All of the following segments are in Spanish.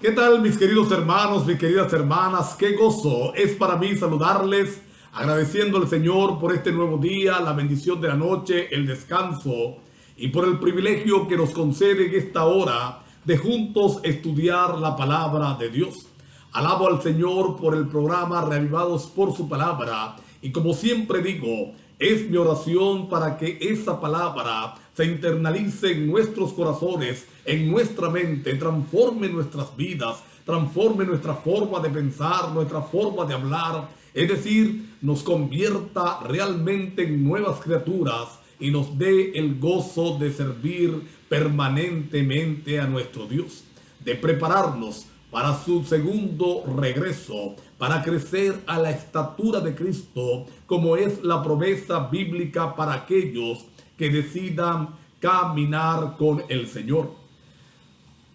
¿Qué tal, mis queridos hermanos, mis queridas hermanas? Qué gozo es para mí saludarles, agradeciendo al Señor por este nuevo día, la bendición de la noche, el descanso y por el privilegio que nos concede en esta hora de juntos estudiar la palabra de Dios. Alabo al Señor por el programa Reavivados por su palabra y, como siempre digo, es mi oración para que esa palabra se internalice en nuestros corazones, en nuestra mente, transforme nuestras vidas, transforme nuestra forma de pensar, nuestra forma de hablar, es decir, nos convierta realmente en nuevas criaturas y nos dé el gozo de servir permanentemente a nuestro Dios, de prepararnos para su segundo regreso, para crecer a la estatura de Cristo, como es la promesa bíblica para aquellos que decidan caminar con el Señor.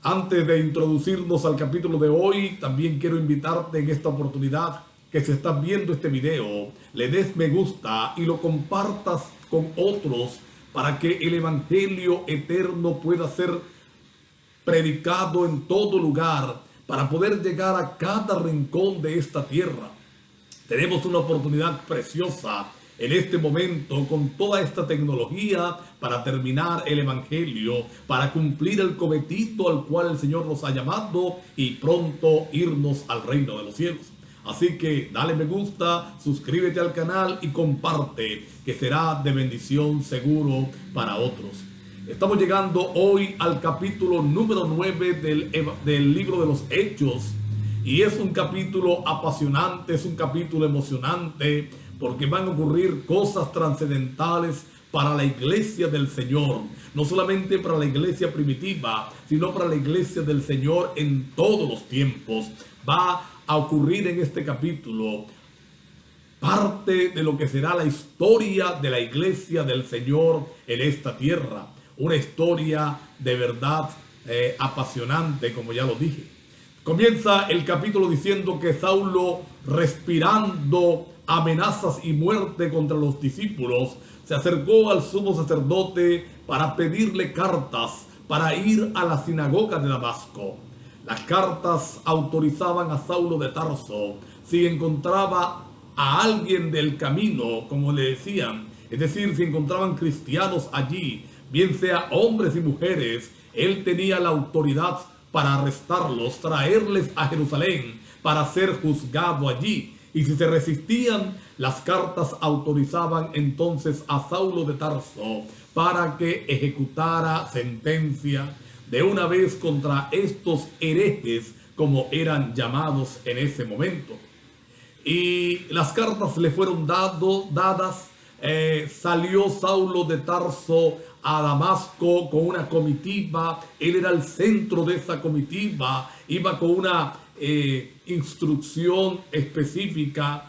Antes de introducirnos al capítulo de hoy, también quiero invitarte en esta oportunidad que, si estás viendo este video, le des me gusta y lo compartas con otros para que el Evangelio eterno pueda ser predicado en todo lugar, para poder llegar a cada rincón de esta tierra. Tenemos una oportunidad preciosa en este momento con toda esta tecnología para terminar el Evangelio, para cumplir el cometido al cual el Señor nos ha llamado y pronto irnos al reino de los cielos. Así que dale me gusta, suscríbete al canal y comparte, que será de bendición seguro para otros. Estamos llegando hoy al capítulo número 9 del libro de los Hechos. Y es un capítulo apasionante, es un capítulo emocionante, porque van a ocurrir cosas trascendentales para la iglesia del Señor. No solamente para la iglesia primitiva, sino para la iglesia del Señor en todos los tiempos. Va a ocurrir en este capítulo parte de lo que será la historia de la iglesia del Señor en esta tierra. Una historia de verdad apasionante, como ya lo dije. Comienza el capítulo diciendo que Saulo, respirando amenazas y muerte contra los discípulos, se acercó al sumo sacerdote para pedirle cartas para ir a la sinagoga de Damasco. Las cartas autorizaban a Saulo de Tarso, si encontraba a alguien del camino, como le decían, es decir, si encontraban cristianos allí, bien sea hombres y mujeres, él tenía la autoridad para arrestarlos, traerles a Jerusalén para ser juzgado allí. Y si se resistían, las cartas autorizaban entonces a Saulo de Tarso para que ejecutara sentencia de una vez contra estos herejes, como eran llamados en ese momento. Y las cartas le fueron dadas. Salió Saulo de Tarso a Damasco con una comitiva. Él era el centro de esa comitiva. Iba con una instrucción específica,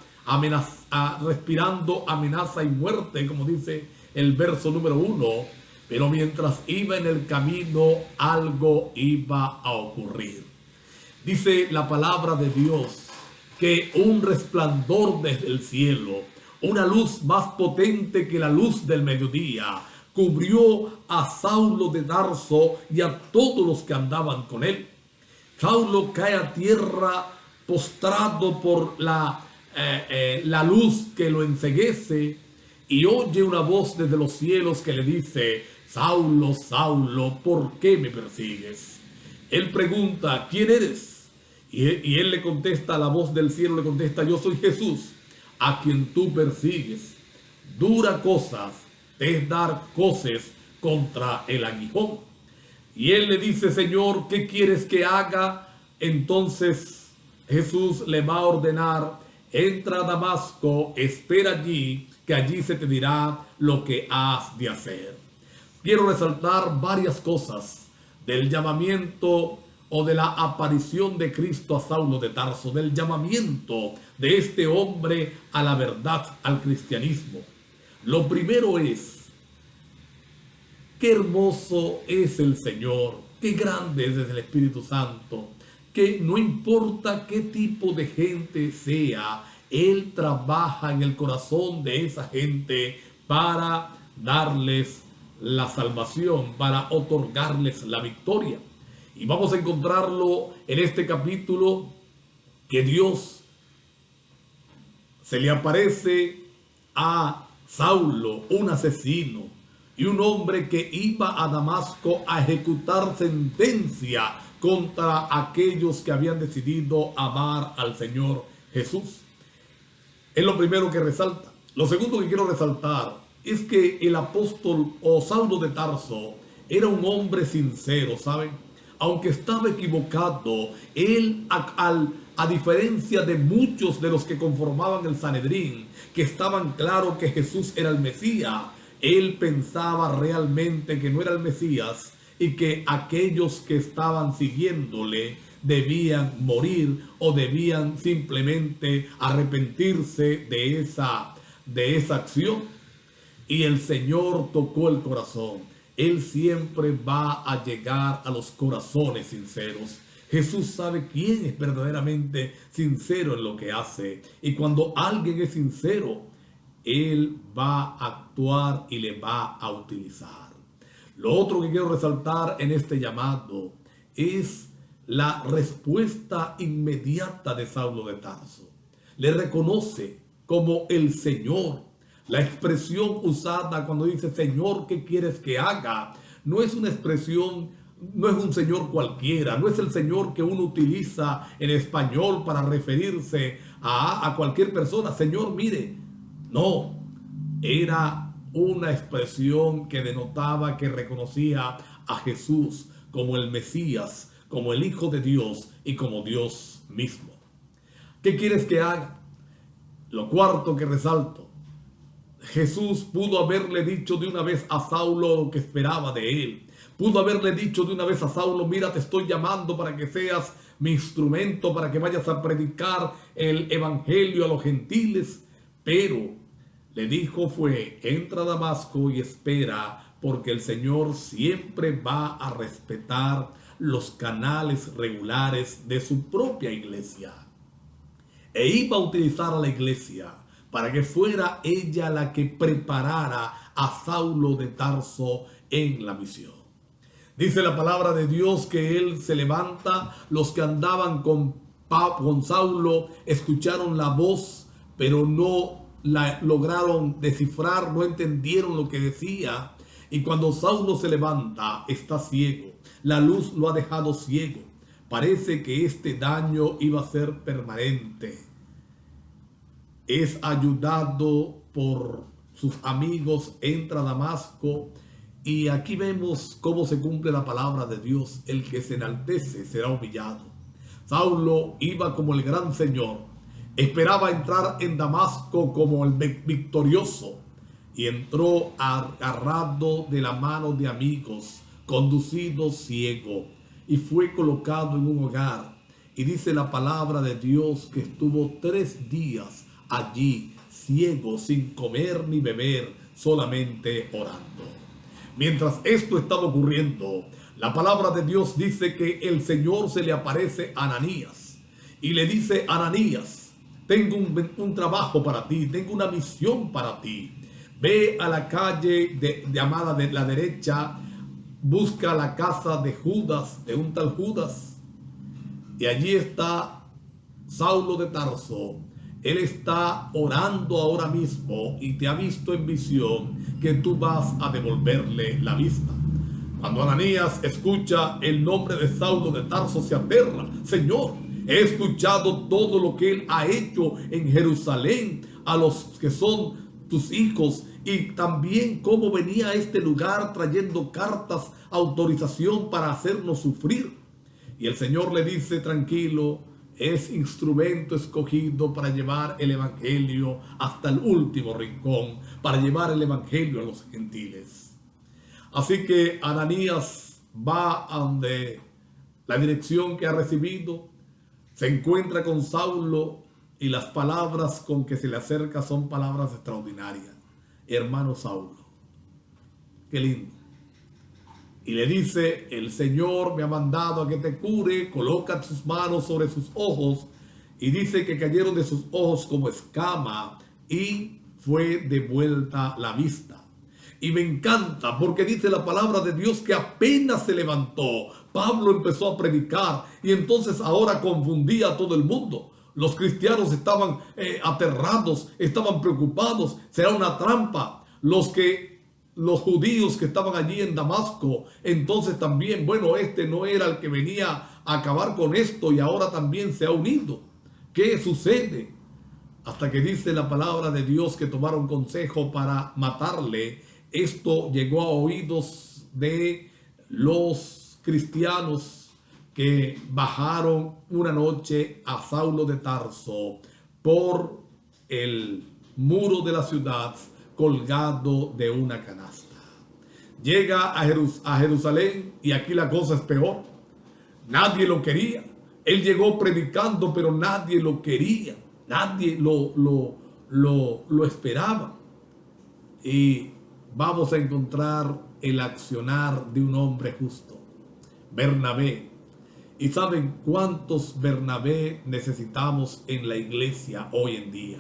respirando amenaza y muerte, como dice el verso número 1. Pero mientras iba en el camino, algo iba a ocurrir. Dice la palabra de Dios que un resplandor desde el cielo, una luz más potente que la luz del mediodía, cubrió a Saulo de Tarso y a todos los que andaban con él. Saulo cae a tierra postrado por la luz que lo enceguece, y oye una voz desde los cielos que le dice: Saulo, Saulo, ¿por qué me persigues? Él pregunta: ¿quién eres? Y él le contesta, la voz del cielo le contesta: yo soy Jesús, a quien tú persigues. Dura cosas te es dar coces contra el aguijón. Y él le dice: Señor, ¿qué quieres que haga? Entonces Jesús le va a ordenar: entra a Damasco, espera allí, que allí se te dirá lo que has de hacer. Quiero resaltar varias cosas del llamamiento o de la aparición de Cristo a Saulo de Tarso, del llamamiento de este hombre a la verdad, al cristianismo. Lo primero es: qué hermoso es el Señor, qué grande es el Espíritu Santo, que no importa qué tipo de gente sea, Él trabaja en el corazón de esa gente para darles la salvación, para otorgarles la victoria. Y vamos a encontrarlo en este capítulo, que Dios se le aparece a Saulo, un asesino y un hombre que iba a Damasco a ejecutar sentencia contra aquellos que habían decidido amar al Señor Jesús. Es lo primero que resalta. Lo segundo que quiero resaltar es que el apóstol o Saulo de Tarso era un hombre sincero, ¿saben? Aunque estaba equivocado, él, a diferencia de muchos de los que conformaban el Sanedrín, que estaban claros que Jesús era el Mesías, él pensaba realmente que no era el Mesías y que aquellos que estaban siguiéndole debían morir o debían simplemente arrepentirse de esa acción. Y el Señor tocó el corazón. Él siempre va a llegar a los corazones sinceros. Jesús sabe quién es verdaderamente sincero en lo que hace. Y cuando alguien es sincero, Él va a actuar y le va a utilizar. Lo otro que quiero resaltar en este llamado es la respuesta inmediata de Saulo de Tarso. Le reconoce como el Señor. La expresión usada cuando dice Señor, ¿qué quieres que haga? No es una expresión, no es un Señor cualquiera, no es el Señor que uno utiliza en español para referirse a cualquier persona. Señor, mire, no, era una expresión que denotaba que reconocía a Jesús como el Mesías, como el Hijo de Dios y como Dios mismo. ¿Qué quieres que haga? Lo cuarto que resalto. Jesús pudo haberle dicho de una vez a Saulo lo que esperaba de él. Pudo haberle dicho de una vez a Saulo, mira, te estoy llamando para que seas mi instrumento, para que vayas a predicar el evangelio a los gentiles. Pero le dijo entra a Damasco y espera, porque el Señor siempre va a respetar los canales regulares de su propia iglesia. E iba a utilizar a la iglesia para que fuera ella la que preparara a Saulo de Tarso en la misión. Dice la palabra de Dios que él se levanta. Los que andaban con Saulo escucharon la voz, pero no la lograron descifrar, no entendieron lo que decía. Y cuando Saulo se levanta, está ciego. La luz lo ha dejado ciego. Parece que este daño iba a ser permanente. Es ayudado por sus amigos, entra a Damasco, y aquí vemos cómo se cumple la palabra de Dios. El que se enaltece será humillado. Saulo iba como el gran Señor, esperaba entrar en Damasco como el victorioso, y entró agarrado de la mano de amigos, conducido ciego, y fue colocado en un hogar. Y dice la palabra de Dios que estuvo 3 días allí, ciego, sin comer ni beber, solamente orando. Mientras esto estaba ocurriendo, la palabra de Dios dice que el Señor se le aparece a Ananías y le dice: Ananías, tengo un trabajo para ti, tengo una misión para ti. Ve a la calle llamada de la derecha, busca la casa de Judas, de un tal Judas, y allí está Saulo de Tarso. Él está orando ahora mismo y te ha visto en visión que tú vas a devolverle la vista. Cuando Ananías escucha el nombre de Saulo de Tarso, se aterra. Señor, he escuchado todo lo que él ha hecho en Jerusalén a los que son tus hijos, y también cómo venía a este lugar trayendo cartas, autorización para hacernos sufrir. Y el Señor le dice: tranquilo, es instrumento escogido para llevar el evangelio hasta el último rincón, para llevar el evangelio a los gentiles. Así que Ananías va a donde la dirección que ha recibido, se encuentra con Saulo, y las palabras con que se le acerca son palabras extraordinarias. Hermano Saulo, qué lindo. Y le dice: el Señor me ha mandado a que te cure, coloca tus manos sobre sus ojos. Y dice que cayeron de sus ojos como escama y fue devuelta la vista. Y me encanta porque dice la palabra de Dios que apenas se levantó, Pablo empezó a predicar y entonces ahora confundía a todo el mundo. Los cristianos estaban aterrados, estaban preocupados. Será una trampa. Los judíos que estaban allí en Damasco, entonces también, bueno, este no era el que venía a acabar con esto y ahora también se ha unido. ¿Qué sucede? Hasta que dice la palabra de Dios que tomaron consejo para matarle. Esto llegó a oídos de los cristianos que bajaron una noche a Saulo de Tarso por el muro de la ciudad colgado de una canasta. Llega a Jerusalén y aquí la cosa es peor. Nadie lo quería. Él llegó predicando, pero nadie lo quería. Nadie lo esperaba. Y vamos a encontrar el accionar de un hombre justo, Bernabé. ¿Y saben cuántos Bernabé necesitamos en la iglesia hoy en día?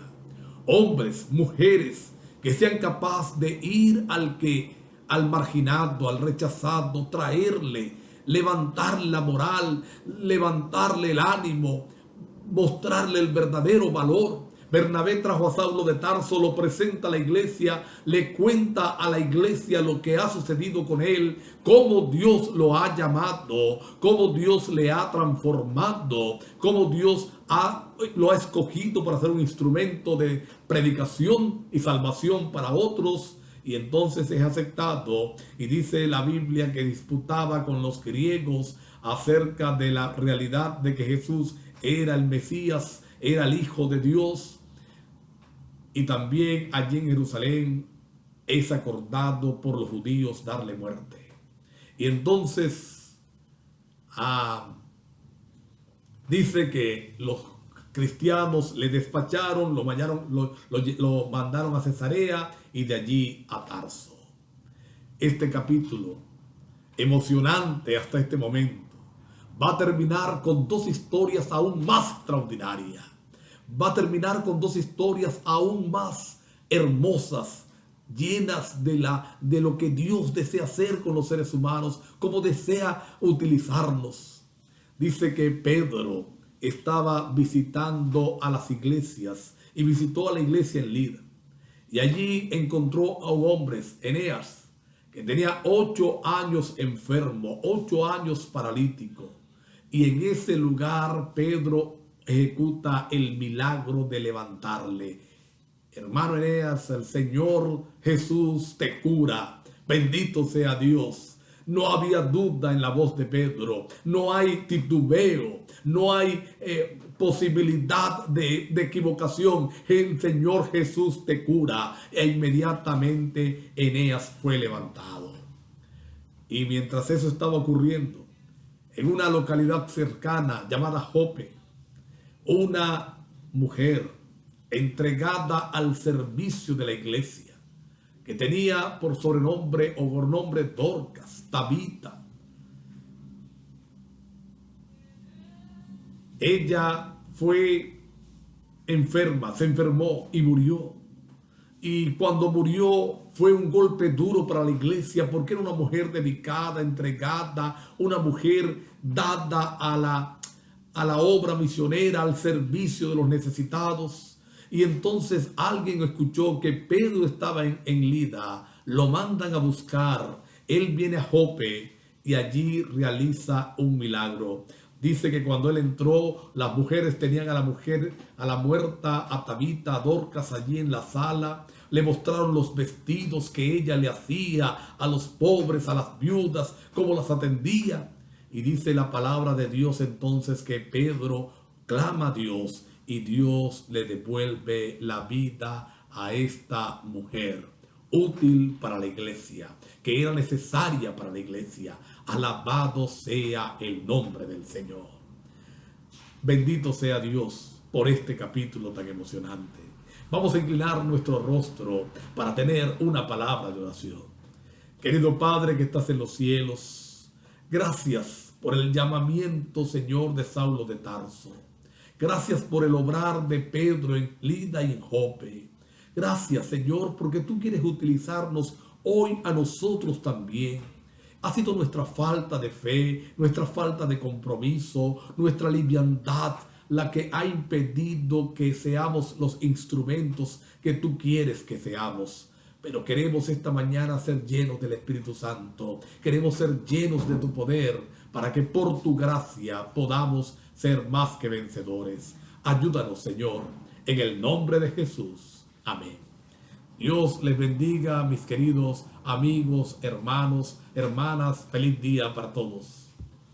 Hombres, mujeres, que sean capaces de ir al marginado, al rechazado, traerle, levantarle la moral, levantarle el ánimo, mostrarle el verdadero valor. Bernabé trajo a Saulo de Tarso, lo presenta a la iglesia, le cuenta a la iglesia lo que ha sucedido con él, cómo Dios lo ha llamado, cómo Dios le ha transformado, cómo Dios lo ha escogido para ser un instrumento de predicación y salvación para otros. Y entonces es aceptado, y dice la Biblia que disputaba con los griegos acerca de la realidad de que Jesús era el Mesías, era el Hijo de Dios. Y también allí en Jerusalén es acordado por los judíos darle muerte. Y entonces dice que los cristianos le despacharon, lo mandaron a Cesarea y de allí a Tarso. Este capítulo, emocionante hasta este momento, va a terminar con dos historias aún más extraordinarias. Va a terminar con dos historias aún más hermosas, llenas de lo que Dios desea hacer con los seres humanos, cómo desea utilizarnos. Dice que Pedro estaba visitando a las iglesias y visitó a la iglesia en Lida. Y allí encontró a un hombre, Eneas, que tenía 8 años enfermo, 8 años paralítico. Y en ese lugar Pedro ejecuta el milagro de levantarle. Hermano Eneas, el Señor Jesús te cura. Bendito sea Dios. No había duda en la voz de Pedro. No hay titubeo. No hay posibilidad de equivocación. El Señor Jesús te cura. E inmediatamente Eneas fue levantado. Y mientras eso estaba ocurriendo, en una localidad cercana llamada Jope, una mujer entregada al servicio de la iglesia, que tenía por sobrenombre o por nombre Dorcas, Tabita. Ella fue enferma, se enfermó y murió. Y cuando murió fue un golpe duro para la iglesia, porque era una mujer dedicada, entregada, una mujer dada a la obra misionera, al servicio de los necesitados. Y entonces alguien escuchó que Pedro estaba en Lida, lo mandan a buscar, él viene a Jope y allí realiza un milagro. Dice que cuando él entró, las mujeres tenían a la muerta, a Tabita, a Dorcas allí en la sala. Le mostraron los vestidos que ella le hacía a los pobres, a las viudas, cómo las atendía. Y dice la palabra de Dios entonces que Pedro clama a Dios y Dios le devuelve la vida a esta mujer, útil para la iglesia, que era necesaria para la iglesia. Alabado sea el nombre del Señor. Bendito sea Dios por este capítulo tan emocionante. Vamos a inclinar nuestro rostro para tener una palabra de oración. Querido Padre que estás en los cielos, gracias por el llamamiento, Señor, de Saulo de Tarso. Gracias por el obrar de Pedro en Lida y en Jope. Gracias, Señor, porque tú quieres utilizarnos hoy a nosotros también. Ha sido nuestra falta de fe, nuestra falta de compromiso, nuestra liviandad la que ha impedido que seamos los instrumentos que tú quieres que seamos. Pero queremos esta mañana ser llenos del Espíritu Santo. Queremos ser llenos de tu poder para que por tu gracia podamos ser más que vencedores. Ayúdanos, Señor, en el nombre de Jesús. Amén. Dios les bendiga, mis queridos amigos, hermanos, hermanas. Feliz día para todos.